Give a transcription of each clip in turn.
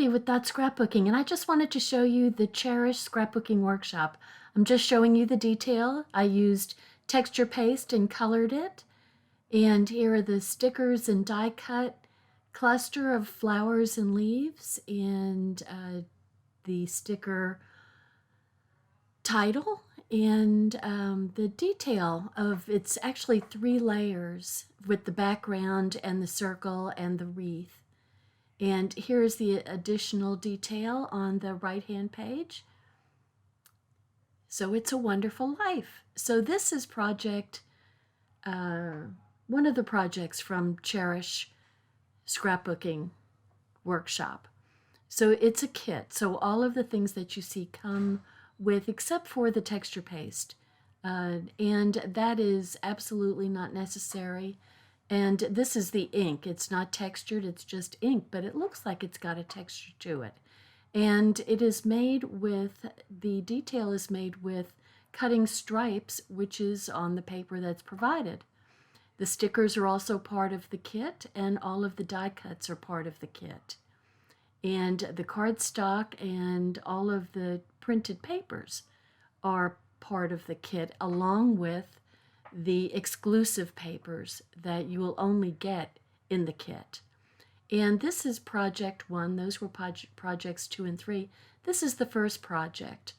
Dorothy with Scrapbooking, and I just wanted to show you the Cherish scrapbooking workshop. I'm just showing you the detail. I used texture paste and colored it. And here are the stickers and die cut cluster of flowers and leaves, and the sticker title, and the detail of it's actually 3 layers with the background and the circle and the wreath. And here's the additional detail on the right-hand page. So it's a wonderful life. So this is project, one of the projects from Cherish Scrapbooking Workshop. So it's a kit. So all of the things that you see come with, except for the texture paste. And that is absolutely not necessary. And this is the ink. It's not textured, it's just ink, but it looks like it's got a texture to it. And it is made with, the detail is made with cutting stripes, which is on the paper that's provided. The stickers are also part of the kit, and all of the die cuts are part of the kit. And the cardstock and all of the printed papers are part of the kit, along with the exclusive papers that you will only get in the kit. And this is project 1. Those were projects 2 and 3. This is the first project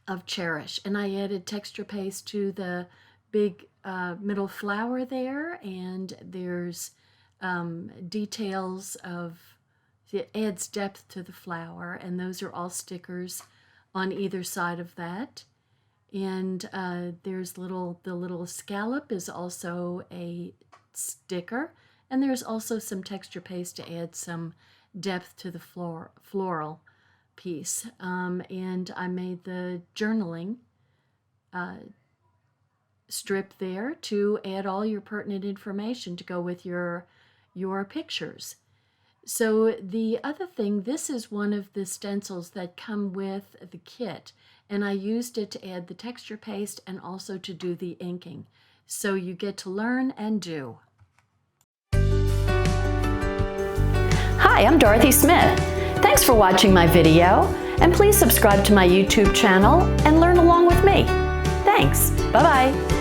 of Cherish, and I added texture paste to the big middle flower there, and there's details of, it adds depth to the flower, and those are all stickers on either side of that. And there's the little scallop is also a sticker, and there's also some texture paste to add some depth to the floral piece. And I made the journaling strip there to add all your pertinent information to go with your pictures. So the other thing, this is one of the stencils that come with the kit, and I used it to add the texture paste and also to do the inking. So you get to learn and do. Hi, I'm Dorothy Smith. Thanks for watching my video, and please subscribe to my YouTube channel and learn along with me. Thanks. Bye-bye.